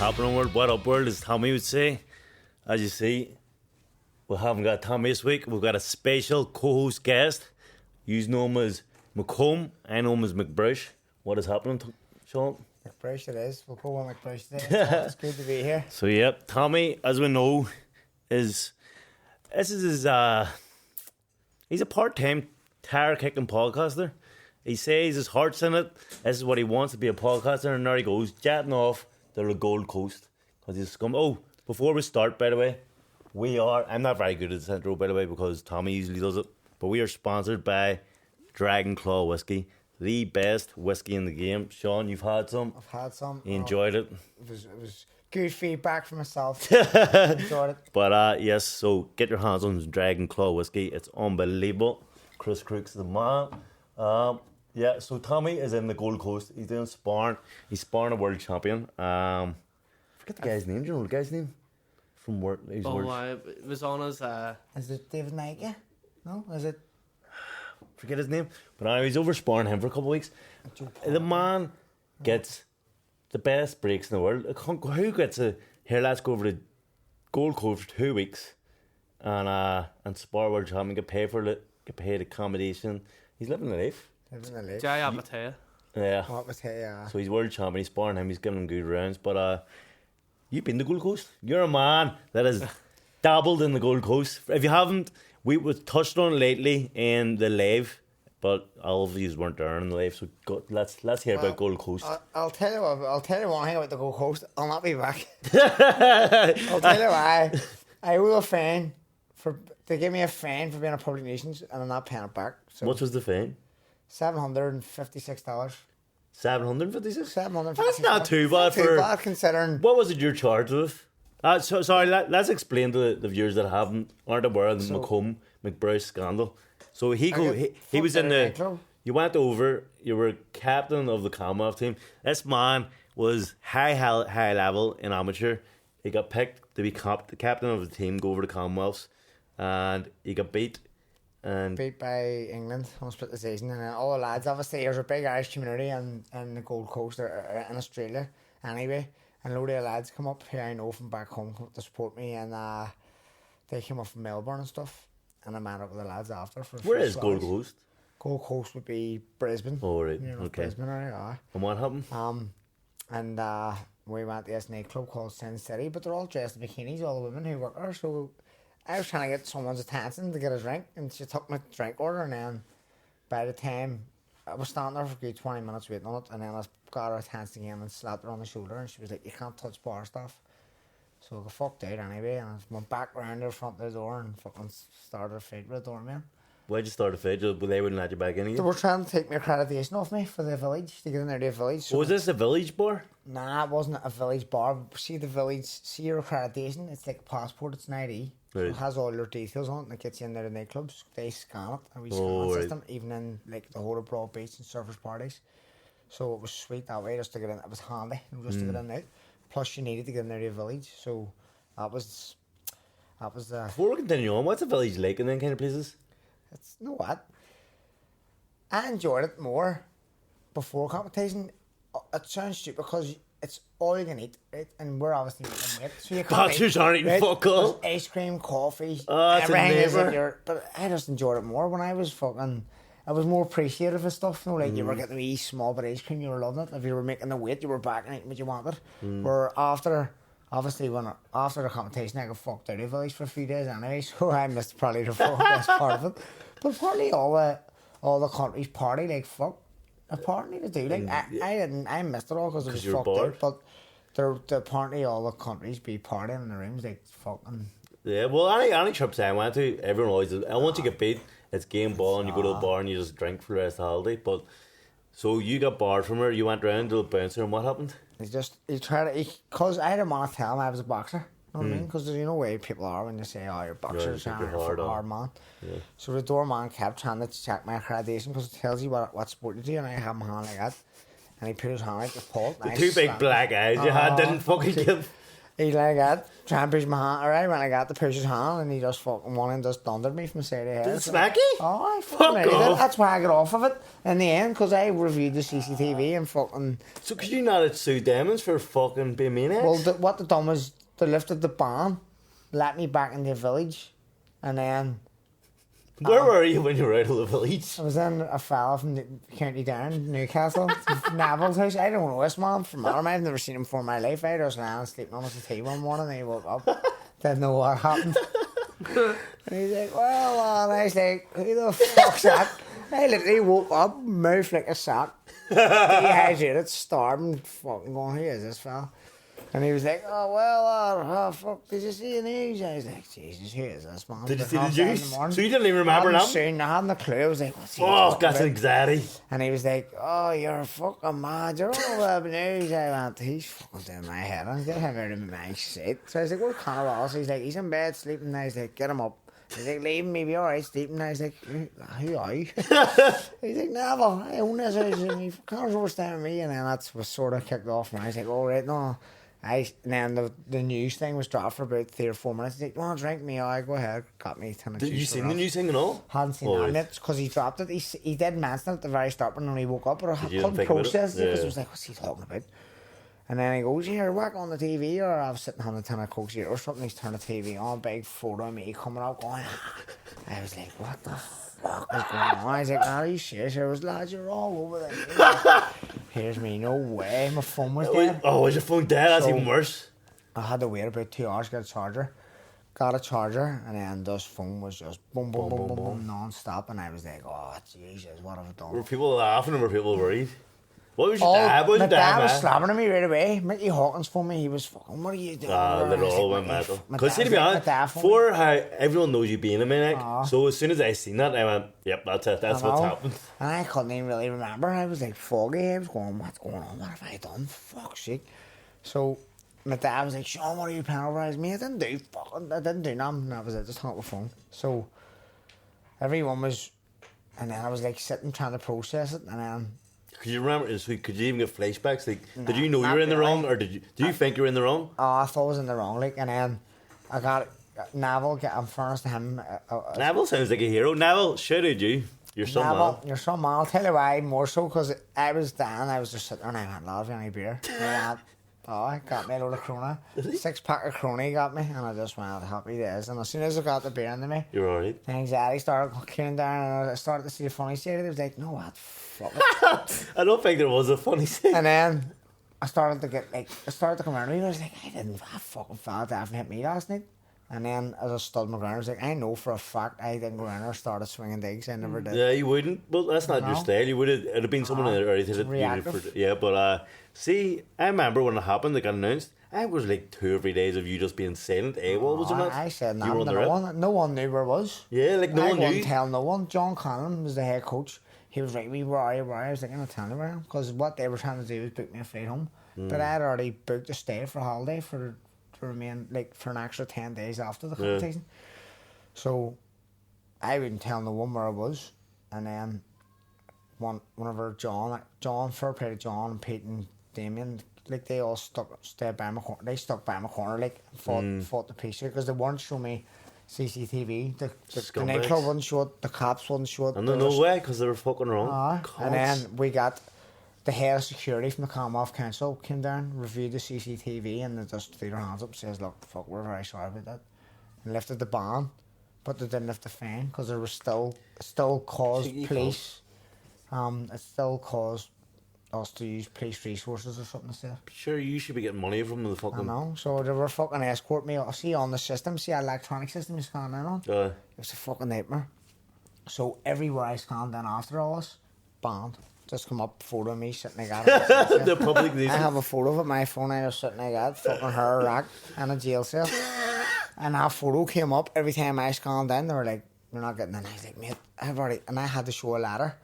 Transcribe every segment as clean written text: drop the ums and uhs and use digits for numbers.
happening, world? What up, world? As Tommy would say. As you see, we haven't got Tommy this week. We've got a special co-host guest. You know him as MCCOMB. I know him as Mcbrush. What is happening, Sean? McBrush it is. We'll go on McBrush today. It's good to be here. So, yep, Tommy, as we know, he's a part-time tire-kicking podcaster. He says his heart's in it. This is what he wants to be, a podcaster, and there he goes, jetting off to the Gold Coast. Because he's scum. Oh, before we start, by the way, I'm not very good at this intro, by the way, because Tommy usually does it, but we are sponsored by Dragon Claw Whiskey, the best whiskey in the game. Sean, you've had some? I've had some. You enjoyed it? It was good feedback from myself. Enjoyed it. But yes, so get your hands on Dragon Claw Whiskey. It's unbelievable. Chris Crook's the man. Yeah, so Tommy is in the Gold Coast. He's doing sparring. He's sparring a world champion. Forget the guy's name. Do you know the guy's name? From work. It was on as Is it David Nike? No? Is it? Forget his name. But anyway, he's over sparring him for a couple of weeks. The man gets the best breaks in the world. Who gets a here? Let's go over to Gold Coast for 2 weeks, and spar world champion. Get paid for it. Get paid accommodation. He's living the life. Jay Abatea. Yeah. Yeah. So he's world champion. He's sparring him. He's giving him good rounds. But you've been to Gold Coast. You're a man that has dabbled in the Gold Coast. If you haven't, we touched on it lately in the live, but all of you weren't there in the live. So let's hear about Gold Coast. I'll tell you what. I'll tell you one thing about the Gold Coast. I'll not be back. I'll tell you why. I owe a fine they gave me a fine for being a public nuisance, and I'm not paying it back. So What was the fine? $756. $756. $756. That's not too bad Too bad considering. What was it you're charged with? Sorry, let's explain to the viewers that aren't aware of the McComb McBrush scandal. So he was in the nightclub. You went over. You were captain of the Commonwealth team. This man was high level in amateur. He got picked to be the captain of the team, go over to Commonwealths, and he got beat. And Beat by England on split the season, and all the lads, obviously there's a big Irish community in the Gold Coast or in Australia anyway, and a load of the lads come up here I know from back home to support me, and they came up from Melbourne and stuff, and I met up with the lads after. Where is Gold Coast? Gold Coast would be Brisbane. Oh right, Okay. Brisbane area. And what happened? And we went to this nightclub called Sin City, but they're all dressed in bikinis, all the women who work there, so I was trying to get someone's attention to get a drink, and she took my drink order, and then by the time I was standing there for a good 20 minutes waiting on it, and then I got her attention again and slapped her on the shoulder, and she was like, "You can't touch bar stuff." So I got fucked out anyway, and I went back round to the front of the door and fucking started a fight with the doorman. Why'd you start a fight? They wouldn't let you back in again? They were trying to take my accreditation off me for the village, to get in there to the village. So was this a village bar? Nah, it wasn't a village bar. See the village, see your accreditation, it's like a passport, it's an ID. So it has all your details on it, and it gets you in there to nightclubs. They scan it, a wee scan system, even in like the whole of Broad Beach and surfers parties. So it was sweet that way, just to get in. It was handy, just to get in there. Plus, you needed to get in there to the village, so that was. Before we continue on, what's a village like in them kind of places? It's, you know what? I enjoyed it more before competition. It sounds stupid because it's all you can eat, right? And we're obviously eating weight, so you can't Boxers aren't eating fuck all. Ice cream, coffee, it's everything is in your. But I just enjoyed it more when I was fucking. I was more appreciative of stuff. You know, like you were getting a wee small bit of ice cream, you were loving it. If you were making the weight, you were back and eating what you wanted. Where after the competition, I got fucked out of the village for a few days anyway, so I missed probably the best part of it. But partly all the countries party like fuck. Apparently they do. Like I missed it all because it was fucked out. But apparently all the countries be partying in the rooms like fucking. Yeah, well, any trips I went to, everyone always. And once you get beat, it's game ball, and you go to the bar and you just drink for the rest of the holiday. But so you got barred from her. You went round to the bouncer, and what happened? He tried to, because I didn't want to tell him I was a boxer. You know what I mean? Because you know way people are when they say, "Oh, you're a boxer, you're a hard man." Yeah. So the doorman kept trying to check my accreditation because it tells you what sport you do, and I have my hand like that, and he put his hand out to pull it. The two big black eyes you had didn't fucking give. He's like that, trying to push my hand. Alright, when I got to push his hand, and he just fucking won and just thundered me from the side of the head. Did it smack you? Oh, I Fuck fucking did. off. That's why I got off of it in the end, because I reviewed the CCTV and fucking. So could you not have sued Demons for fucking being maniacs? Well, what they done was they lifted the ban, let me back in the village, and then Where were you when you were out of the village? I was in a fella from County Down, Newcastle, Neville's house. I don't know this man from Adam. I've never seen him before in my life. I was lying sleeping on his tea one morning and he woke up. Didn't know what happened. And he's like, well, and I was like, who the fuck's that? I literally woke up, mouth like a sack, dehydrated, starving, fucking going, who is this fella? And he was like, oh, well, fuck, did you see the news? I was like, Jesus, who is this, man? Did you see the 7:30 in juice? morning. So you didn't even remember I that? hadn't a clue. I was like, what's he Oh, talking that's about? anxiety. And he was like, oh, you're fucking mad. You're all about the news. I went, he's fucking doing my head. And get him out of my shit. So I was like, where's Conor Ross? He's like, he's in bed sleeping. And I was like, get him up. He's like, leave me, be alright sleeping. And I was like, who are you? He's like, Neville, I own this house. And he Conor's over staying with me. And then that's what sort of kicked off. And I was like, all right, no. And then the news thing was dropped for about 3 or 4 minutes. He's like, want to drink me? Oh, I go ahead. Got me 10 Did you see the news thing and all? Hadn't seen that yet because he dropped it. He did mention it at the very start when he woke up, but I Did you couldn't think about it? process it because Yeah. I was like, what's he talking about? And then he goes, here, whack on the TV, or I was sitting on the tin of Coke Zero or something. He's turned the TV on, big photo of me coming out going, I was like, what the fuck is going on? I was like, are you serious? I was, lads, you're all over there. Here's me, no way. My phone was dead. Oh, was your phone dead? That's So- even worse. I had to wait about 2 hours to get a charger. Got a charger, and then this phone was just boom, boom, boom, boom, boom, non-stop. And I was like, oh, Jesus, what have I done? Were people laughing or were people worried? What was your Oh, dad? What was my your dad was man? slapping at me right away. Mickey Hawkins phoned me. He was fucking, what are you doing? They all went mental. My Because see, to dad's be like, honest, my dad phoned me. for how everyone knows you being a maniac, Aw. so as soon as I seen that, I went, yep, that's it. That's I what's know. happened. And I couldn't even really remember. I was like foggy. I was going, what's going on? What have I done? Fuck's sake. So my dad was like, Sean, what are you penalising me? I didn't do nothing. That was it. Just hung up the phone. So everyone was, and then I was like sitting trying to process it, and then. Could you remember? Could you even get flashbacks? Like, did you know you not were in the really. wrong, or do you think you were in the wrong? Oh, I thought I was in the wrong, like, and then I got Neville. In fairness to him, Neville sounds like a hero. Neville, shout out you. You're some Neville, man. you're some man. I'll tell you why more so because I was down. I was just sitting there and I went, love you any beer? And I went, oh, I got me a load of Corona. 6-pack of Corona he got me, and I just went, happy days. And as soon as I got the beer into me, You're alright. the anxiety started kicking down, and I started to see the funny side of it. I was like, no, what? Fuck it. I don't think there was a funny scene. And then I started to come around me, and I was like, I fucking felt that hit me last night. And then as I stood my ground, I was like, I know for a fact I didn't go in there and started swinging digs. I never did. Yeah, you wouldn't. Well, that's not your No. style. You would have. It'd have been someone in there. Reactive. Yeah, but see, I remember when it happened, it got announced. I was like 2 or 3 days of you just being silent. AWOL, was it not? I said You were on nothing the to no rip? one. No one knew where it was. Yeah, like no I one knew. wouldn't tell no one. John Conlon was the head coach. He was like, where are you? I was like, I'm not telling you where I am. Because what they were trying to do was book me a flight home. But I had already booked a stay for a holiday to remain, like, for an extra 10 days after the competition. So I wouldn't tell no one where I was. And then whenever John, fair play to John and Pete and Damien, like, they all stayed by my corner. They stuck by my corner, like, fought the police because they weren't showing me CCTV. The Scumbags. nightclub wasn't show it, the cops wouldn't show it. And there no was- way, because they were fucking wrong. and then we got the head of security from the Commonwealth Council came down, reviewed the CCTV, and they just threw their hands up and says, look, fuck, we're very sorry about that. And lifted the ban, but they didn't lift the fine because there was still caused Cheeky police. It still caused us to use police resources or something to say. Sure, you should be getting money from the I fucking. know. So they were fucking escort me. See on the system, see our electronic system you scan in on? It was a fucking nightmare. So everywhere I scanned in after all this, banned. Just come up, photo of me sitting like that. The public needs. I have a photo of it, my phone, I was sitting like that, fucking hair rack in a jail cell. And that photo came up every time I scanned in, they were like, you're not getting in. I was like, mate, I've already, and I had to show a letter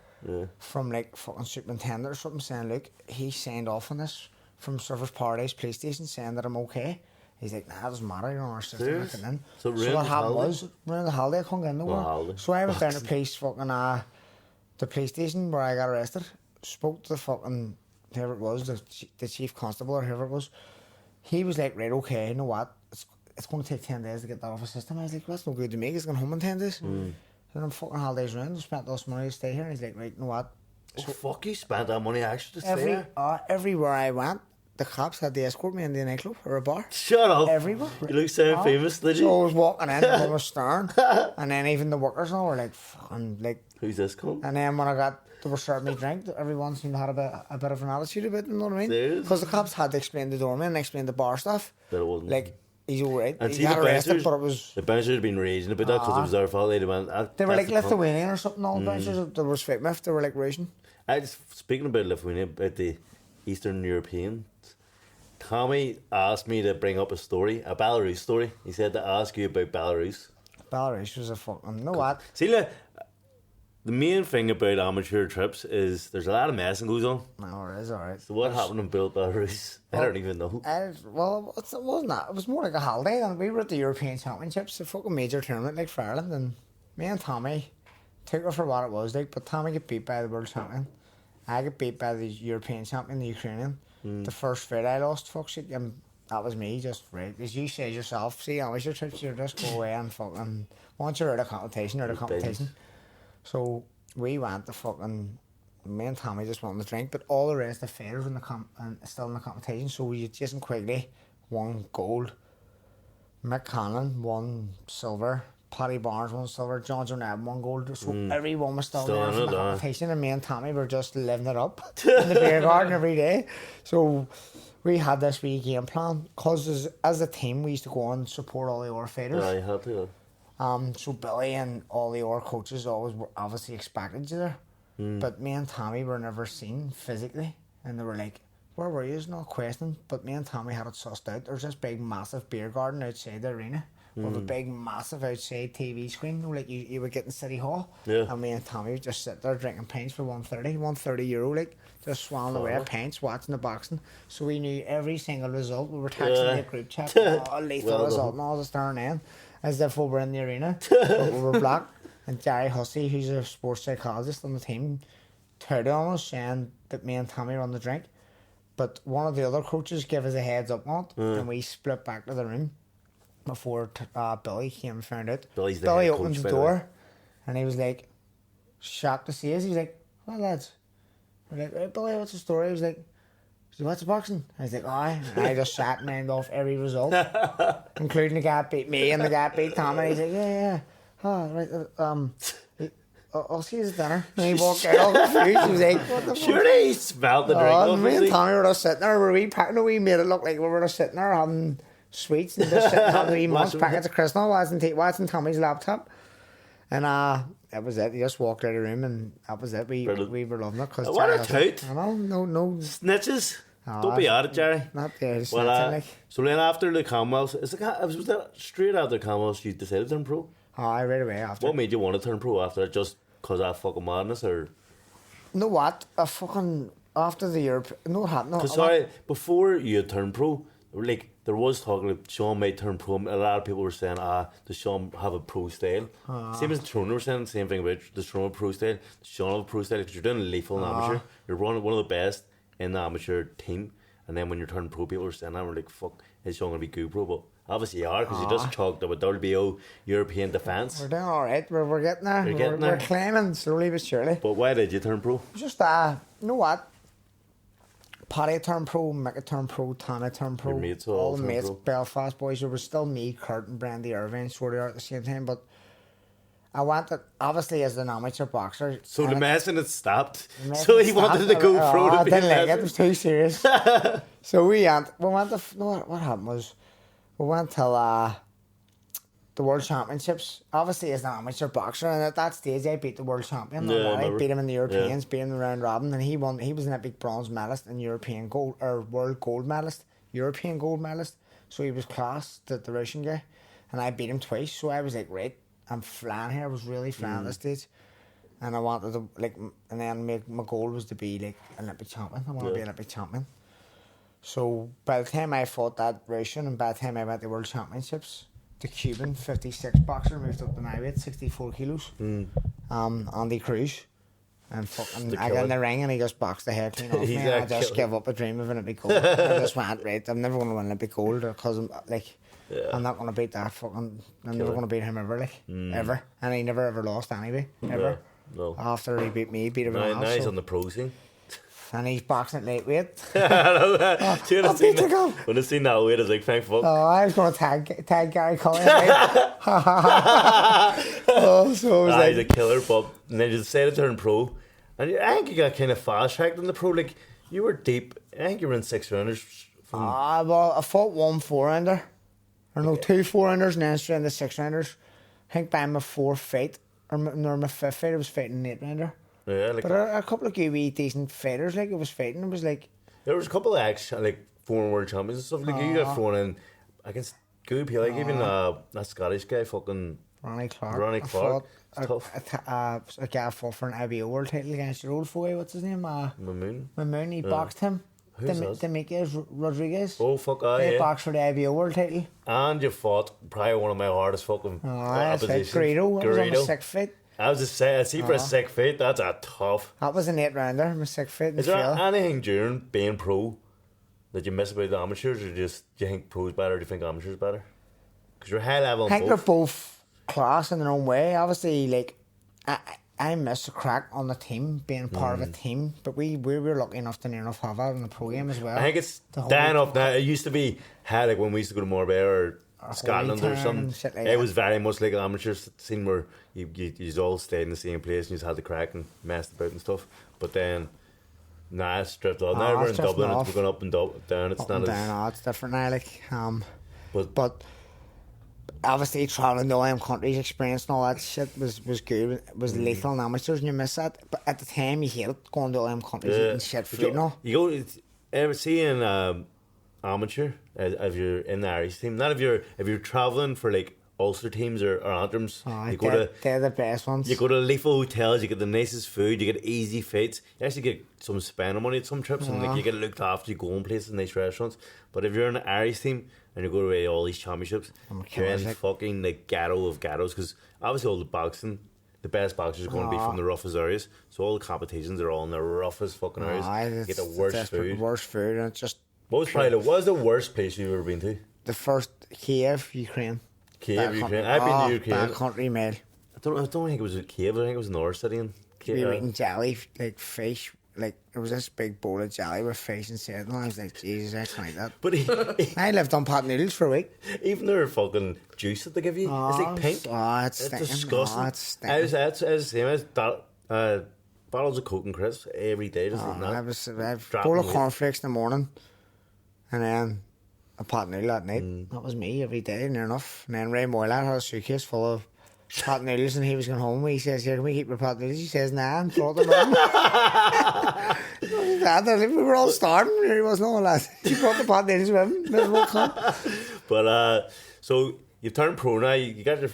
from like fucking superintendent or something saying, look, he signed off on this from Surfers Paradise police station saying that I'm okay. He's like, nah, it doesn't matter, you're on our system, Serious? getting in. So So ruined what the happened holiday? was, around the holiday, I couldn't get in the Well, work. holiday. So I went down to police fucking, the police station where I got arrested, spoke to the fucking, whoever it was, the chief constable or whoever it was, he was like, right, okay, you know what? It's going to take 10 days to get that off the system. I was like, that's no good to me. He's going home in 10 days. And I'm fucking holidays around. I spent all this money to stay here. And he's like, right, you know what? So fuck, you spent that money actually to stay there? Everywhere I went, the cops had to escort me into a nightclub or a bar. Shut up. Everywhere. You look so famous, did you? So I was walking in and I was staring. And then even the workers and all were like, fucking, like... Who's this cunt? And then when they were serving me drink, everyone seemed to have a bit of an attitude about it, you know what I mean? Serious? Because the cops had to explain the doorman and explain the bar stuff. That it wasn't. Like, he's alright. And He see, got the arrested, bouncers, but it was... the bouncers had been raging about that because it was their fault. They went, They were like that's the cunt. Lithuanian or something, all the bouncers. They were straight miffed. They were like raging. Speaking about Lithuania, about the Eastern Europeans, Tommy asked me to bring up a Belarus story. He said to ask you about Belarus. Belarus was a fucking... You know what? See, look, the main thing about amateur trips is there's a lot of messing goes on. No, it is alright. So what happened in Belarus? I don't even know. Well, it wasn't that. It was more like a holiday. And we were at the European Championships, a fucking major tournament like for Ireland. And me and Tommy took it for what it was like. But Tommy got beat by the world champion. I got beat by the European champion, the Ukrainian. The first fight I lost, fuck shit, that was me, just right. As you say yourself, see, amateur trips, you just go away and fucking, once you're out of competition, you're out of competition. So we went to fucking, me and Tommy just wanted to drink, but all the rest of the fighters were still in the competition. So we had Jason Quigley, 1 gold, McKenna, 1 silver, Paddy Barnes, 1 silver, John Jordan, 1 gold. So everyone was still there for the competition, and me and Tommy were just living it up in the beer garden every day. So we had this wee game plan, because as a team we used to go and support all the other fighters. Yeah, you had to. So Billy and all the other coaches always were obviously expected you there. But me and Tommy were never seen physically, and they were like, where were you? It's not a question. But me and Tommy had it sussed out. There's this big massive beer garden outside the arena with a big massive outside TV screen, like you would get in City Hall. Yeah. And me and Tommy would just sit there drinking pints for €130, like just swallowing away pints, watching the boxing. So we knew every single result. We were texting the group chat, lethal result, and all the staring in, as if we were in the arena. But we were black. And Jerry Hussey, who's a sports psychologist on the team, turned on us saying that me and Tommy run the drink. But one of the other coaches gave us a heads up on it, and we split back to the room before Billy came and found out. Billy opened the door, and he was like, shocked to see us. He was like, well, lads. We're like, hey, Billy, what's the story? He was like, what's the boxing? I was like, aye. And I just sat and named off every result, including the guy beat me and the guy beat Tom. And he's like, yeah. Oh, right, I'll see you at dinner. And he walked out all confused. He was like, what the fuck? Surely he smelled the drink. And me and Tommy were just sitting there. We made it look like we were just sitting there having sweets and just sitting having wee munch packets of Crystal, watching Tommy's laptop. And that was it. He just walked out of the room, and that was it. We were loving it. What a toot. I know, no. Snitches. Don't be at it, Jerry. Not there. Well, like. So then after the Commonwealth, was that straight after the Commonwealth you decided to turn pro? Aye, right away after. What made you want to turn pro after that? Just because of that fucking madness, or? You know what? After the Europe, no, what happened? Because sorry, before you turned pro, like there was talking that Sean might turn pro. A lot of people were saying, does Sean have a pro style? Same as Tyrone were saying the same thing about does Tyrone have a pro style? Does Sean have a pro style? Because you're doing lethal and amateur. You're one of the best in the amateur team. And then when you're turning pro, people were saying that, we're like, fuck, is Sean going to be good pro? But obviously you are, because you just chalked up a WBO European defence. We're doing alright, we're getting there. We're climbing slowly but surely. But why did you turn pro? Just, you know what? Paddy turned pro, Mick turned pro, Tana turned pro. Your mates all the mates, pro. Belfast boys. There was still me, Kurt and Brandy Irvine sort of at the same time, but I wanted, obviously as an amateur boxer. So the messing had stopped. So he wanted to go pro to be I didn't like it, it was too serious. So we went to, no, what happened was, we went to the World Championships, obviously as an amateur boxer, and at that stage I beat the world champion. I beat him in the Europeans, beat him in the round robin, and he won. He was an Olympic bronze medalist and world gold medalist, European gold medalist. So he was class, the Russian guy, and I beat him twice. So I was like, right, I'm flying here. I was really flying at this stage, and I wanted to and then my goal was to be like Olympic champion. I want to be Olympic champion. So by the time I fought that Russian, and by the time I went to World Championships, the Cuban 56 boxer moved up to my weight, 64 kilos. Andy Cruz. And fucking, The I got in killer. the ring and he just boxed the hair clean off He's me. And I a just killer. gave up a dream of an Olympic gold. I just went, right, I'm never going to win Olympic gold because I'm like, Yeah. I'm not going to beat that fucking, I'm never Killer. going to beat him ever, like, ever. And he never ever lost anyway, ever. No. After he beat me, he beat everyone Now else. he's So. on the pro scene. And he's boxing at lightweight. Do you I'll know beat the gun. when I seen that weight, I was like, thank fuck. Oh, I was going to tag Gary Cullen. Oh, so it was He's a like, killer, but and then you decided to turn pro. And I think you got kind of fast tracked in the pro. Like, you were deep. I think you were in 6 rounders. From, well, I fought 1 4-rounder. Or no, 2 4-rounders and then straight into 6-rounders. I think by my 4th fight, or my 5th fight, I was fighting an 8-rounder. yeah, like, But a couple of wee decent fighters, like, I was fighting. It was like, there was a couple of like former world champions and stuff. Like, you got thrown in against good people. Like, even that Scottish guy, fucking Ronnie Clark. Ronnie I Clark. fought Tough. a guy fought for an IBO world title against your old boy, what's his name? Mamoon. Mamoon, he boxed him. Who's that? Demetrius Rodriguez. Oh, fuck, They yeah. boxed for the IBO world title. And you fought probably one of my hardest fucking That's like oppositions. Greedo. That was on my Greedo. 6th fight. I was just saying, I see for a 6 fight, that's a tough. That was an 8-rounder, my 6th fight. Is there anything during being pro that you miss about the amateurs, or just do you think pros better, or do you think amateurs better? Because you're high level I in think they're both. both class in their own way. Obviously, like, I miss the crack on the team, being part of a team. But we were lucky enough to near enough have that in the pro game as well. I think it's The whole dying week- off now. It used to be high, like when we used to go to Marbella or Scotland or Town something. and shit like It that. was very much like an amateur scene where you all stayed in the same place and you just had the crack and messed about and stuff. But then, nah, it's stripped off. Now we're in it's drifting Dublin, it's off. going up and down. It's Up not and as. down, it's different now. Like, But obviously traveling to all countries, experience and all that shit was good. It was Mm. lethal in amateurs, and you miss that. But at the time, you hate it going to all countries Yeah. eating shit food and all. You go, ever see in amateur if you're in the Irish team, not if you're traveling for like Ulster teams or anthems. You go to They're the best ones. you go to lethal hotels, you get the nicest food, you get easy fights. You actually get some spending money at some trips, and like you get looked after. You go in places, nice restaurants. But if you're in an Irish team and you go to all these championships, you're in like- fucking the ghetto of ghettos, because obviously all the boxing. The best boxers are going to be from the roughest areas, so all the competitions are all in the roughest fucking areas. You get the worst food. Worst food, and it's just What was the worst place you've ever been to? the first Kiev, Ukraine. Kiev, That Ukraine. country- I've been to Ukraine. That country made. I don't think it was Kiev. I think it was another city in Kiev. We were eating jelly, like fish. Like, there was this big bowl of jelly with fish inside, and I was like, Jesus, I can't eat that. But I lived on pot noodles for a week. even their fucking juice that they give you, it's like pink. It's It's stinking. disgusting. It's stinking. I was the same as bottles of Coke and crisps every day. Just eating that. I was a Dropping bowl of weight. cornflakes in the morning, and then a pot noodle at night. Mm. That was me every day, near enough. And then Ray Moylan had a suitcase full of pot noodles, and he was going home. He says, "Here, can we keep your pot noodles?" He says, "Nah, and throw them in." Dad, we were all starving. There was no one lad. He brought the pot noodles with him. Miserable cunt. But so you've turned pro now. You got your.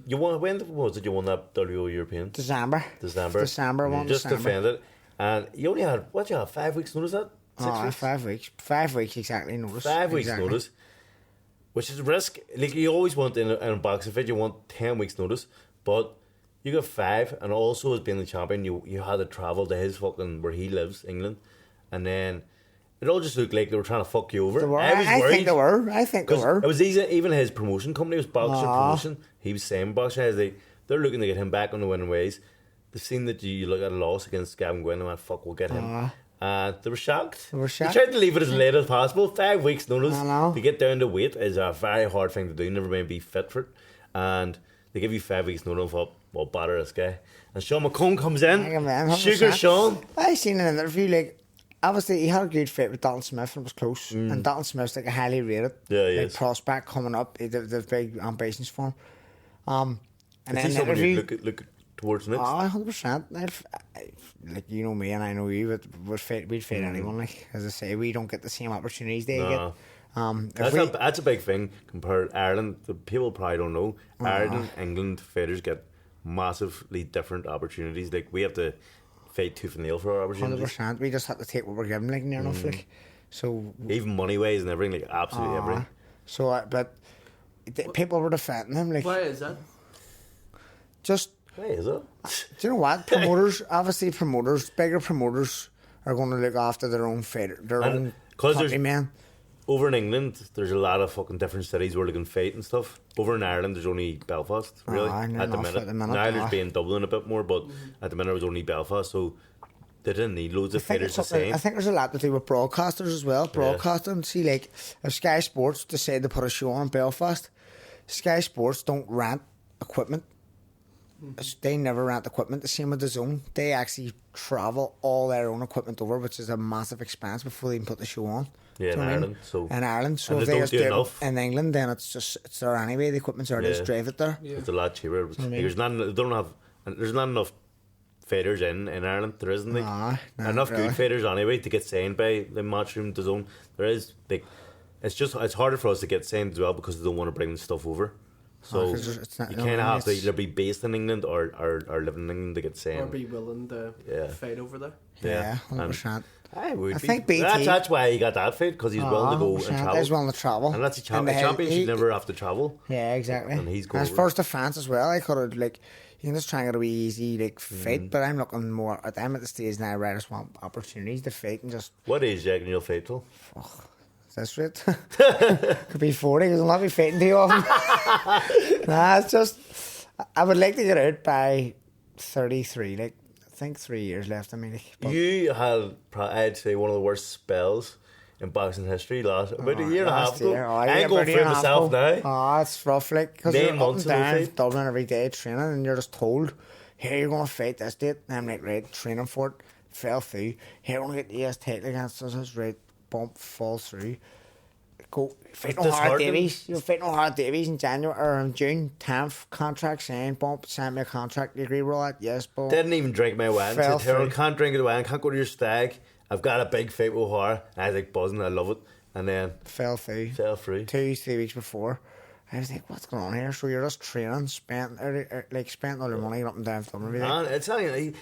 You won. When was it you won that WO European? December. December. December, You one just December. defended, and you only had what? You had 5 weeks notice that? 6 weeks? 5 weeks. 5 weeks exactly notice. 5 weeks Exactly. notice, which is a risk. Like you always want in a boxing fight, you want 10 weeks notice, but you got 5, and also as being the champion, you had to travel to his fucking where he lives, England, and then it all just looked like they were trying to fuck you over. They were. I was I worried. think they were. I think they 'Cause were. it was easy. Even his promotion company was Boxer Promotion. He was saying Boxer as they're looking to get him back on the winning ways. They've seen that you look at a loss against Gavin Gwynn and went, fuck, we'll get him. They were shocked. They were shocked. They tried to leave it as late as possible. 5 weeks notice I know. to get down to weight is a very hard thing to do. Never mind be fit for it. And they give you 5 weeks notice and thought, well, batter this guy. And Sean McComb comes in. Hang on, man, 100%. Sugar Sean. I seen an interview, like, obviously he had a good fight with Dalton Smith and it was close. And Dalton Smith's like a highly rated Yeah, he like is. prospect coming up. There's big ambitions for him. And Is then he an someone you interview. look towards next? 100%. Like, you know me and I know you, but we'd fight anyone. Like, as I say, we don't get the same opportunities they No. get. That's a big thing compared to Ireland. The people probably don't know. Ireland, England fighters get massively different opportunities. Like we have to fight tooth and nail for our opportunities. 100%. We just have to take what we're given, like, near enough. Like, so Even money wise and everything, like absolutely everything. So, but people were defending him, like, Why is that? just Hey, is it? Do you know what? Promoters, bigger promoters are going to look after their own fighter, their own countrymen. Over in England, there's a lot of fucking different cities where they can fight and stuff. Over in Ireland, there's only Belfast, really, at the minute. Now there's being Dublin a bit more, but at the minute it was only Belfast, so they didn't need loads of fighters the same. I think there's a lot to do with broadcasters as well. Broadcasting, see, like, if Sky Sports decide to put a show on in Belfast, Sky Sports don't rent equipment. They never rent equipment. The same with the Zone. They actually travel all their own equipment over, which is a massive expense before they even put the show on. Yeah, in Ireland. So if they just do it in England, then it's there anyway. The equipment's there, they just drive it there. Yeah. It's a lot cheaper. There's not enough fighters in Ireland. There isn't enough good fighters anyway to get signed by the Matchroom, the Zone. There is it's harder for us to get signed as well because they don't want to bring the stuff over. So you kind of have to either be based in England or live in England to get signed. Or be willing to fight over there. Yeah, 100%. I think BT. That's why he got that fight, because he's willing to go and travel. He's willing to travel. And that's a champion should never have to travel. Yeah, exactly. And he's going. His first defence as well. I could have, like, you can just try and get a wee easy fight, but I'm looking more at them at the stage now where I just want opportunities to fight and just. What age do you reckon you'll fight till? That's right. Could be 40 because I'll not be fighting too often. Nah, it's just I would like to get out by 33. Like, I think 3 years left. I mean, you had, I'd say, one of the worst spells in boxing history about a year and a half ago. I ain't going for myself now. Oh, it's rough, like, because you're up and down Dublin every day training, and you're just told, here, you're going to fight this date. And I'm like, right, training for it. Fell through. Here, we're going to get the ES title against us. Right, bump, fall through. Go fight on Hard Davies. You're fighting on Hard Davies in January or in June. 10th contract signed. Bump, sent me a contract. You agree with all that? Yes, but didn't even drink my wine. Said, Tyrone, can't drink the wine. Can't go to your stag. I've got a big fight with O'Hara. And I was like buzzing. I love it. And then fell through. 2-3 weeks before. I was like, what's going on here? So you're just training, spent all your money up and down from every day. Man, it's like,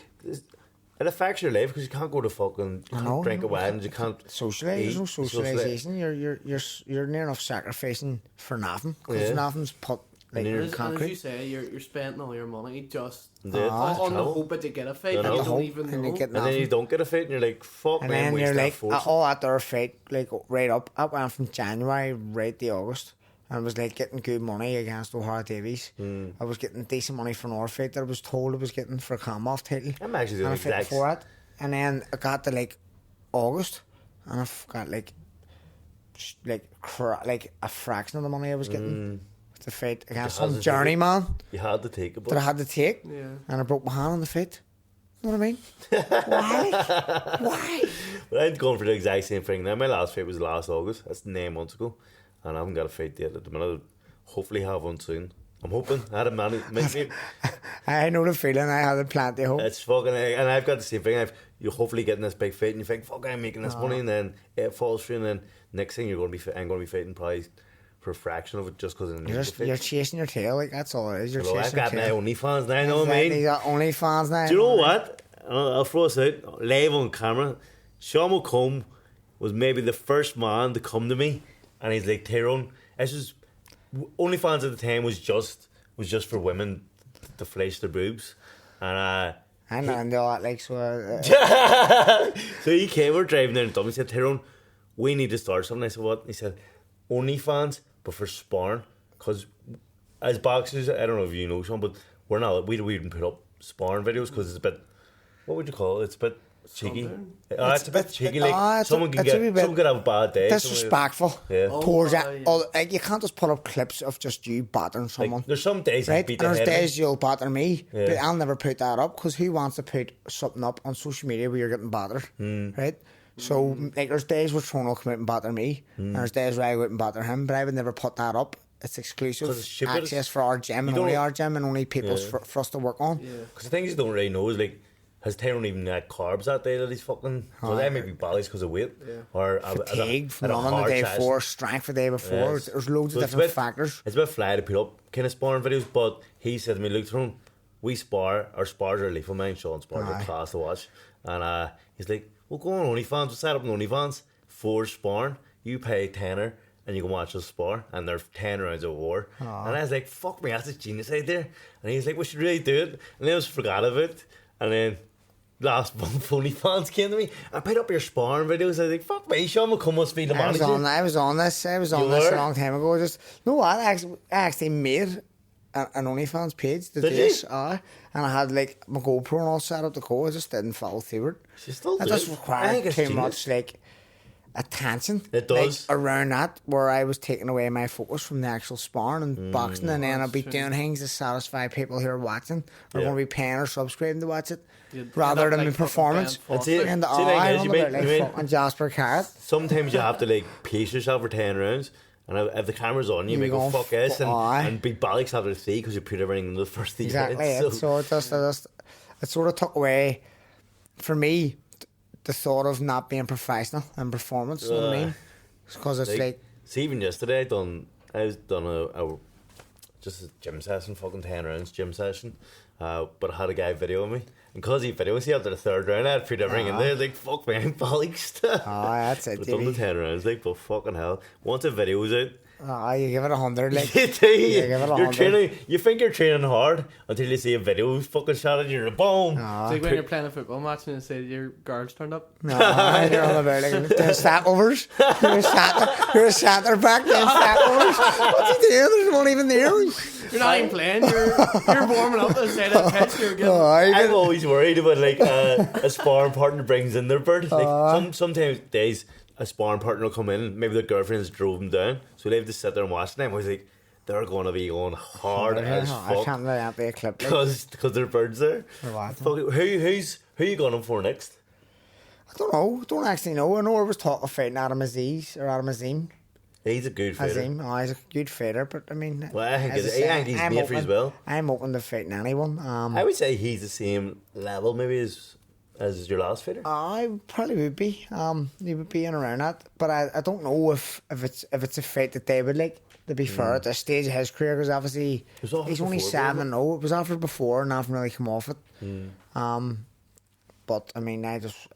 it affects your life because you can't go to fucking drink a wine, you can't socialise. There's no socialisation. You're near enough sacrificing for nothing because nothing's put like in concrete. As you say, you're spending all your money just on the hope that you get a fight, and you don't even know. And then you don't get a fight, and you're like, fuck, and then you're like, all at their fight, like right up. I went from January right to August. And I was like getting good money against O'Hara Davies. I was getting decent money for another fight that I was told I was getting for a Commonwealth title. I'm actually doing exact for it. And then I got to like August, and I've got like a fraction of the money I was getting to fight against some journeyman. You had to take it, that I had to take, and I broke my hand on the fight. You know what I mean? Why? But I'm going for the exact same thing now. My last fight was last August. That's 9 months ago. And I haven't got a fight yet at the minute. I'll hopefully have one soon. I'm hoping. I had a man. I know the feeling. I had plenty of hope. It's fucking, and I've got the same thing. You're hopefully getting this big fight, and you think, "Fuck, I'm making this money," and then it falls through, and then next thing I'm going to be fighting probably for a fraction of it just because you're chasing your tail. Like, that's all it is. You're chasing I've got your tail. my OnlyFans now. You know what I mean? You got OnlyFans now. Do you know what? I'll throw this out live on camera. McComb was maybe the first man to come to me, and he's like, Tyrone. It's just OnlyFans at the time was just for women to flash their boobs, and I know and all that like so. So he came. We're driving down to Dublin. He said, "Tyrone, we need to start something." I said, "What?" He said, "OnlyFans, but for sparring, because as boxers, I don't know if you know some, but we wouldn't put up sparring videos because it's a bit. What would you call it? It's a bit." Cheeky. It's a bit cheeky. Like someone could have a bad day. Disrespectful towards that. Like, you can't just put up clips of just you battering someone. Like, there's some days, right? And there's days you'll batter me, but I'll never put that up because who wants to put something up on social media where you're getting battered, right? So like, there's days where Tyrone will come out and batter me, and there's days where I go out and batter him, but I would never put that up. It's exclusive access for our gym and only our gym and only people for us to work on. Because the things you don't really know is like. Has Tyrone even had carbs that day that he's fucking... Well, that may be bodies because of weight. Or fatigue from running the day before, strength the day before. There's loads of different factors. It's a bit fly to put up kind of sparring videos, but he said to me, look, Tyrone, we spar, our spars are lethal, mine, Sean spars are class to watch. And he's like, well, go on OnlyFans, we'll set up an OnlyFans for sparring. You pay tenner and you can watch us spar, and they're 10 rounds of war. Aww. And I was like, fuck me, that's a genius idea. And he's like, we should really do it. And then I just forgot of it. And then last month, OnlyFans came to me. I put up your sparring videos. I was like, fuck me, Sean McComb must be the manager. I was on this a long time ago. Just, no, I actually made an OnlyFans page. Did you? And I had like my GoPro and all set up to go. I just didn't follow through it. She still It just required too much like attention. It does. Like, around that, where I was taking away my focus from the actual sparring and boxing, and then I'd be doing things to satisfy people who are watching or going to be paying or subscribing to watch it, rather than the performance. That's it. And fucking Jasper Carrot. Sometimes you have to like pace yourself for 10 rounds. And if the camera's on, you may go fuck this and be bollocks after the three because you put everything in the first 3 exactly minutes. So it sort of took away, for me, the thought of not being professional in performance. You know what I mean? Because it's like see, even yesterday I was done a just a gym session, fucking 10 rounds gym session. But I had a guy video me, and because he videos after the 3rd round, I had put everything in there. Like, fuck me, I'm bollocks. That's it. But done the 10 rounds, like, but fucking hell, once the video's out. You give it 100, like. You do. You give it 100. You think you're training hard until you see a video fucking shot at you, you're a boom. It's like when you're playing a football match and they say your guard's turned up. No, you're on about like the stat overs. You're a shatter back then, stat overs. What's he doing? There's one even there. You're not even playing. You're warming up instead of pitch. You're getting. I'm always worried about like a sparring partner brings in their bird. Like sometimes days a sparring partner will come in, maybe their girlfriends drove them down, so they have to sit there and watch them. I was like, they're going to be going hard as fuck. I can't let that be a clip. Because their bird's there. Who you going for next? I don't know. Don't actually know. I know I was talking of fighting Adam Aziz or Adam Azim. He's a good fighter. He's a good fighter, but I mean, well, I think he's made for as well. I'm open to fighting anyone. I would say he's the same level maybe as your last fighter. I probably would be. He would be in around that, but I don't know if it's a fight that they would like. To be fair, at this stage of his career, because obviously he's only 7-0. It was offered before, and nothing really come off it. But I mean, I just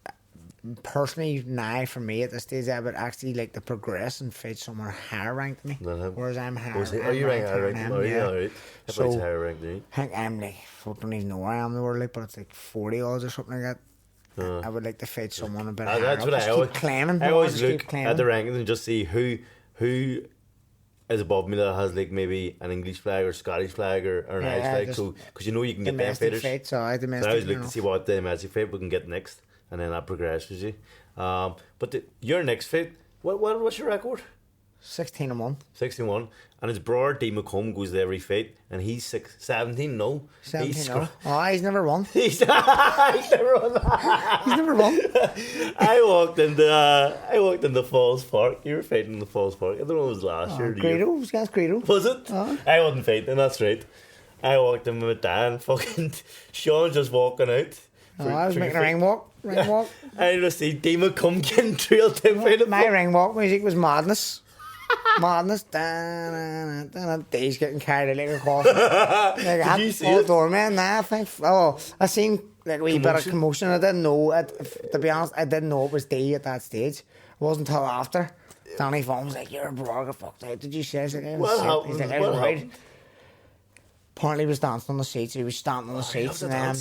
personally now for me at this stage, I would actually like to progress and fight somewhere higher ranked than me. Whereas I'm higher. Are you ranked higher ranked? Are you alright? So higher ranked, I think I'm like, I don't even know where I am in the world, like, but it's like 40 odds or something like that. I would like to fight someone a bit higher. That's what I always claiming. I always look at the rankings and just see who is above me that has like maybe an English flag or Scottish flag or an Irish flag. So because you know you can get them fighters. Fights, so I always look to see what the domestic fight we can get next, and then that progresses you. But your next fight, what's your record? 16-1. 16-1, and his brother D McComb goes to every fight, and he's 17. No, 17-0. He's never won. he's never won. He's never won. I walked into Falls Park. You were fighting in the Falls Park. I don't know if it was last year. Greedo, it was against Greedo. Was it? I wasn't fighting. That's right. I walked in with Dan. Fucking Sean just walking out. I was making a ring walk. I just see D McComb getting trailed down. My ring walk music was madness. Madness. He's getting carried like a coffin. Like, did you see it? Doorman, I think. I seen like a wee bit of commotion. I didn't know it. To be honest, I didn't know it was D at that stage. It wasn't until after. Danny Vaughan was like, "You're a brogger, fucked out." Did you say? He's like, I was right. Apparently, he was dancing on the seats. He was standing on the seats, and then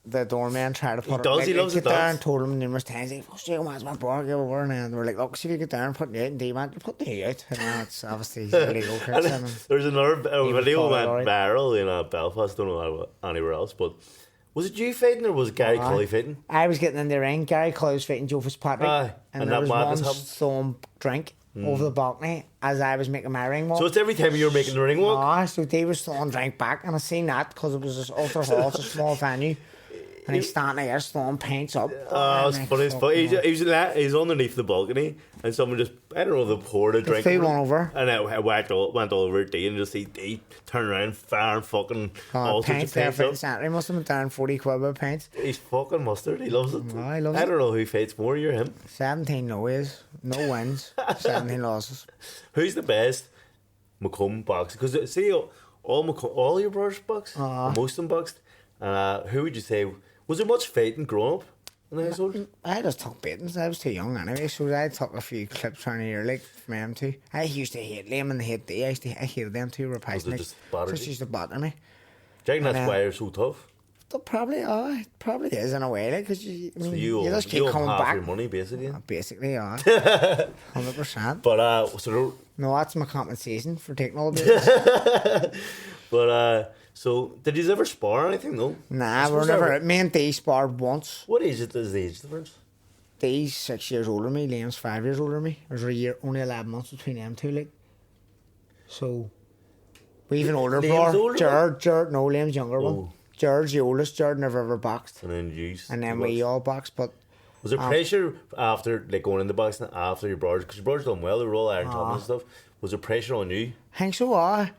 the doorman tried to put he loves get to down, dance. Told him numerous times, like, "Fuck you, man's my brother, give over." And we're like, "Look, see if you get down, put you out." And D-man, you put me out. And now it's obviously illegal. There's another video went viral in Belfast. Don't know anywhere else, but was it you fighting or was it Gary Cully fighting? I was getting in the ring. Gary Cully was fighting Joe Fitzpatrick, and there was one throwing drink over the balcony as I was making my ring walk. So it's every time you were making the ring walk? So Dave was throwing drink back, and I seen that because it was this ultra hall, it's a small venue. And he's standing there throwing paints up. Oh, it's funny. He's underneath the balcony, and someone just, I don't know, they poured a drink. They went over. And it went all over D, and just see D turn around, firing fucking all sorts of paints up. Saturday must have been down 40 quid with paints. He's fucking mustard. He loves it. Oh, he loves it. I don't know who fights more, you're him. 17 no is. No wins. 17 losses. Who's the best McComb boxer? Because see, all your brothers boxed, most of them boxed. Who would you say? Was there much fighting growing up? in the household? I just took beatings. I was too young anyway, so I took a few clips around here, like, from them too. I used to hate them and they hate they. I hated them too, replacing Just battered just used to batter me. Do you think that's why you're so tough? It probably is in a way, like, because you just keep you coming half back. your money, basically. Basically, 100%. But, so... No, that's my compensation for taking all the beatings. But, so, did you ever spar or anything, though? Nah, we're never... Me and Dee sparred once. What age is the age difference? Dee's 6 years older than me, Liam's 5 years older than me. There's a year, only 11 months between them two, like. So, we even older, bro. Jared, no, Liam's younger one. Jared's the oldest. Jared never ever boxed. And then you. And then we all boxed, but... Was there pressure after, like, going into boxing after your brothers? Because your brothers done well, they were all iron champions and stuff. Was there pressure on you? I think so, I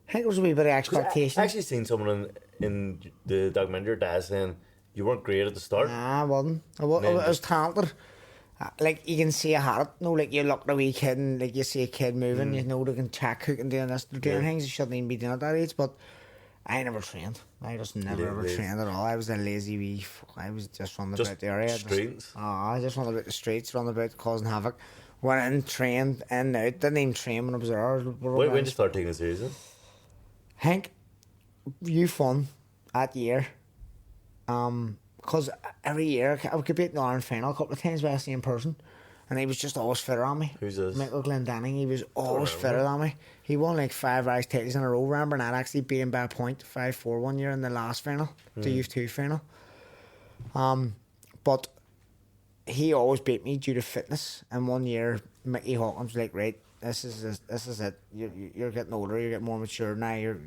think there was a wee bit of expectation. I actually seen someone in the documentary, your dad, saying you weren't great at the start. Nah, I wasn't. I was talented. Like, you can see I had it. No, like, you look at a wee kid and, like, you see a kid moving, you know they can check who can do this. They're doing things you shouldn't even be doing at that age, but I never trained. I just never ever trained at all. I was a lazy wee I was just running about the area. Streets? I just running about the streets, running about causing havoc. Went in, trained, in, out. Didn't even train when I was there. When did you start taking it seriously? Hank, you fun that year. Because every year I would compete in the Iron final a couple of times by the same person, and he was just always fitter on me. Who's this? Michael Glendenning. He was always fitter than me. He won like 5 Irish titles in a row. Remember, and I actually beat him by a point, 5-4 one year in the last final, the Youth 2 final. But he always beat me due to fitness. And one year, Mickey Hawkins was like, right, this is it. You're getting older. You're getting more mature now. You're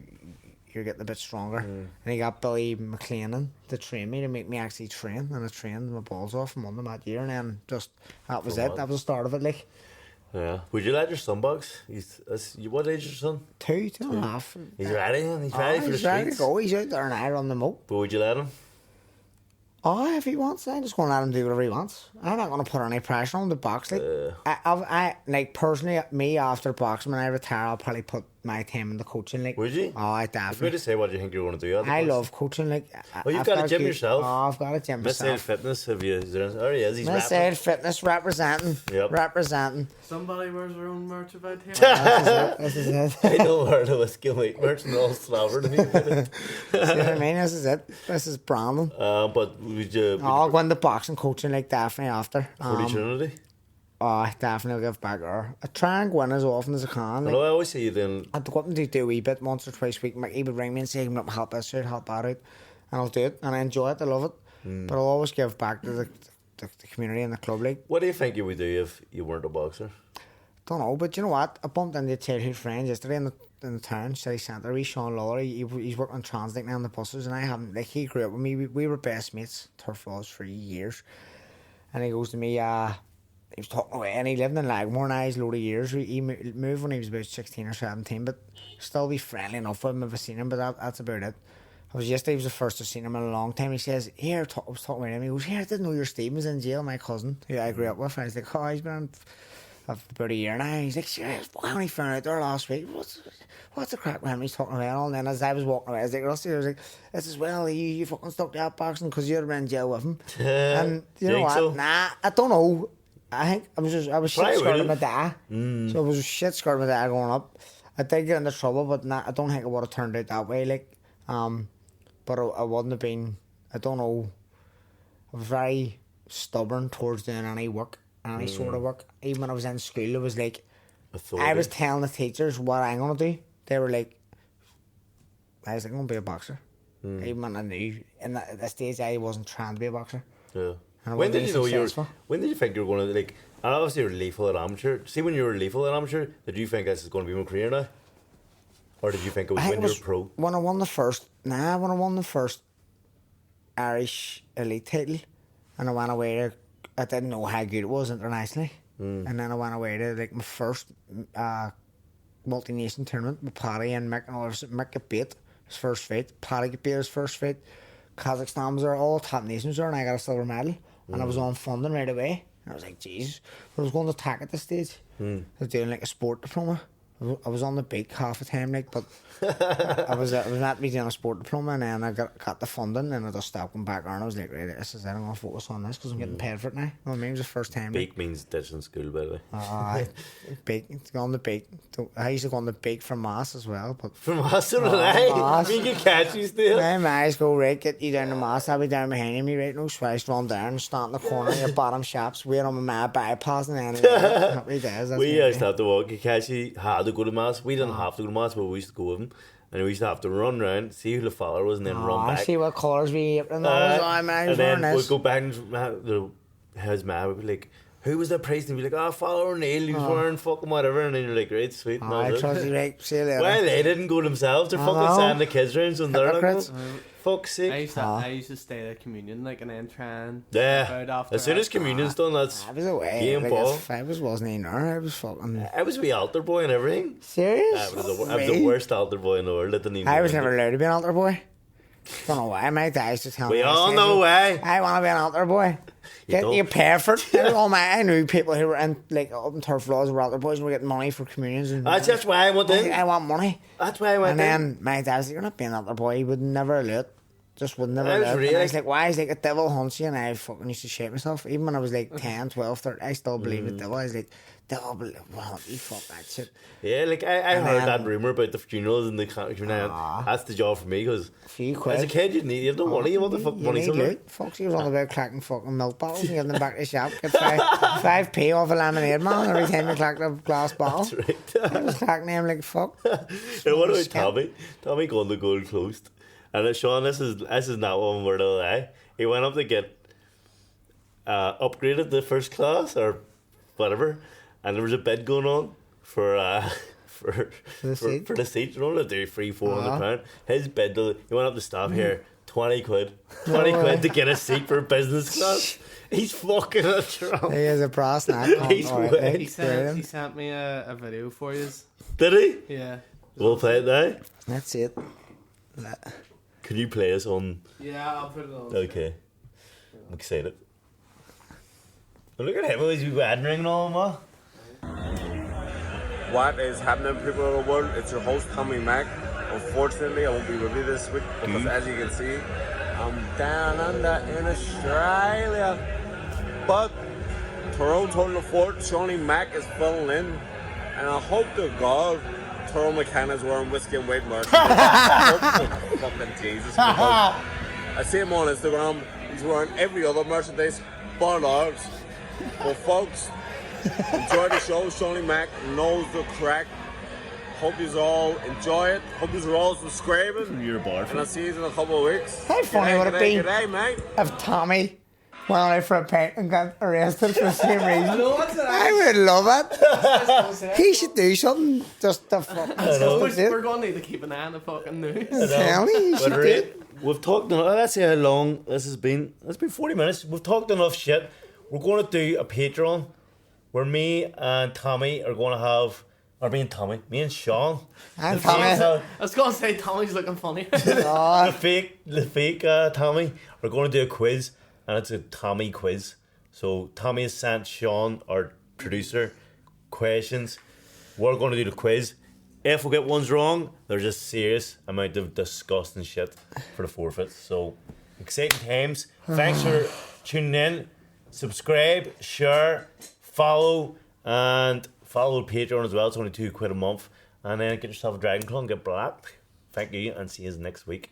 getting a bit stronger. And he got Billy McLean to train me, to make me actually train. And I trained my balls off and won them that year. And then just, that was it. That was the start of it, like. Yeah. Would you let your son box? What age is your son? 2.5. He's ready, and he's ready for the He's ready to streets. go. He's out there and I run them up. But would you let him? Oh, if he wants, I'm just going to let him do whatever he wants. I'm not going to put any pressure on him to box. Like, I like, personally, me after boxing, when I retire, I'll probably put my time into coaching. Like, would you? Oh, I If you definitely. to say what you think you're going to do. I love coaching. Like, Well, you've got a gym yourself. Oh, I've got a gym Missile myself. Fitness, have you? There he is. He's Missile rapping. Fitness representing. Yep. Representing. Somebody wears their own merch about here. This is it. I don't wear the whiskey weight merch and all slobbered. See what I mean? This is it. This is Brandon. But would you? I'll go into boxing coaching, like, definitely after. For Trinity? Oh, I definitely will give back there. I try and go in as often as I can. Like, I always see you then. I'd go up and do a wee bit once or twice a week. He would ring me and say, "Come up, help this out, help that out," and I'll do it, and I enjoy it. I love it. But I'll always give back to the community and the club league. What do you think you would do if you weren't a boxer? Don't know, but you know what? I bumped into a childhood friend yesterday in the town, city centre. He's Sean Lawler. He's working on Translink now on the buses, and I haven't. Like, he grew up with me. We were best mates, turf wars for years, and he goes to me, he was talking away, and he lived in Lagmore now. He's a load of years. He moved when he was about 16 or 17, but still be friendly enough with him if I've seen him. But that's about it. Yesterday was the first I've seen him in a long time. He says, "Here," I was talking with him. He goes, "Here, I didn't know your Steve was in jail." My cousin, who I grew up with, and I was like, "Oh, he's been in about a year now." He's like, "Serious? I only found out there last week. What's the crack with him?" He's talking about it all. And then as I was walking away, I was like, "Rusty," I was like, "This is well, you fucking stuck to that boxing because you'd have been in jail with him." And you know what? So? Nah, I don't know. I think I was shit scared of my dad. So I was shit scared of my dad going up. I did get into trouble, but I don't think it would have turned out that way. Like, but I wouldn't have been. I don't know. I was very stubborn towards doing any work, any sort of work. Even when I was in school, it was like I was telling the teachers what I'm gonna do. They were like, "I was like, I'm gonna be a boxer." Even when I knew, in that stage, I wasn't trying to be a boxer. Yeah. When did you know when did you think you were going to, like, and obviously you're lethal at amateur. See, when you were lethal at amateur, did you think this is going to be my career now? Or did you think it was when you were pro? When I won the first Irish elite title, and I went away to, I didn't know how good it was internationally. And then I went away to, like, my first multi-nation tournament with Paddy and Mick and others. Mick got beat his first fight. Paddy got beat his first fight. Kazakhstan was there, all top nations there, and I got a silver medal. And I was on funding right away. And I was like, Jesus. But I was going to attack at this stage. I was doing like a sport diploma. I was on the beak half the time, like, but I was meant to be doing a sport diploma, and then I got the funding, and I just stopped going back around. I was like, right, this is it. I'm gonna focus on this because I'm getting paid for it now. You know what I mean? It was the first time. Beak means ditching school, by the way. Beak, go on the beak. I used to go on the beak from Mass as well, but from Mass, we can catch you still. My eyes go right, get you down to Mass. I'll be down behind me, right? No swice, run down, stand in the corner, your bottom shops, wait on my bypass, and then happy days. We used to have to walk. Kachi had to go to Mass. We didn't have to go to Mass, but we used to go with him. And we used to have to run round, see who the follower was, and then run back. See what colours we and then we'd go back and his man would be like, who was that priest? And we'd be like, follower Neil, he was wearing fucking whatever. And then you're like, right, sweet. I trust you, right, see you later. Well, they didn't go themselves. They're fucking sending the kids round, and they're like, fuck's sake. I used to stay at communion, like, and then try and... Yeah. As soon as communion's done, that's... I was away. Game ball. I wasn't even there. I was fucking... I was a wee altar boy and everything. Serious? I was the worst altar boy in the world. I was never allowed to be an altar boy. Don't know why. My dad used to tell me. We all know why. I want to be an altar boy. You pay for it. I knew people who were in, like, up in Turf Laws were altar boys and were getting money for communions. And that's why I went in. I want money. That's why I went in. And then my dad was like, you're not being an altar boy. He would never allow it. Just would never allow it. Really? And I was like, why? He's like, a devil hunts you. And I fucking used to shit myself. Even when I was like 10, 12, 13, I still believe it. Devil. I was like, devil will hunt you. Fuck that shit. Yeah, like I heard that rumour about the funerals and the community. That's the job for me because as a kid you have no money. You want the fuck money somewhere. Foxy was on about cracking fucking milk bottles and getting them back to the shop. Get 5p off a lemonade man every time you cracked a glass bottle. That's right. I was cracking them like fuck. What about Tommy? Tommy going to Gold Coast. And Sean, this is not one word of a lie. He went up to get upgraded to first class or whatever, and there was a bid going on for the seat. You know, to do £300-400. His bid, he went up to staff here, 20 quid quid to get a seat for business class. He's fucking a trump. He is a brass now. He sent me a video for you. Did he? Yeah. We'll play it now. That's it. Can you play us on? Yeah, I'll put it on. Okay. I'm excited. Oh, look at him with his wedding ring and all, man. What is happening, people of the world? It's your host, Tommy Mac. Unfortunately, I won't be with you this week because, as you can see, I'm down under in Australia. But Tyrone holding the fort, Shawnee Mac is filling in, and I hope to God Tyrone McKenna's wearing whiskey and weight merch. Fucking Jesus. I see him on Instagram. He's wearing every other merchandise but ours. But folks, enjoy the show. Shawnee Mac knows the crack. Hope you all enjoy it. Hope you all subscribing. You're a bar. And I'll see you in a couple of weeks. How funny would it be G'day, mate. if Tommy went out for a pint and got arrested for the same reason? I would love it. He should do something just to fucking. We're going to need to keep an eye on the fucking news. Tell me, he should do it. We've talked enough. Let's see how long this has been. It's been 40 minutes. We've talked enough shit. We're going to do a Patreon where me and Tommy are going to have. Or me and Tommy. Me and Sean. And Tommy. I was going to say Tommy's looking funny. The fake Tommy. We're going to do a quiz. And it's a Tommy quiz. So Tommy has sent Sean, our producer, questions. We're going to do the quiz. If we get ones wrong, there's a serious amount of disgusting shit for the forfeits. So exciting times. Thanks for tuning in. Subscribe, share, follow, and follow Patreon as well. It's only £2 a month. And then get yourself a Dragon Claw and get black. Thank you, and see you next week.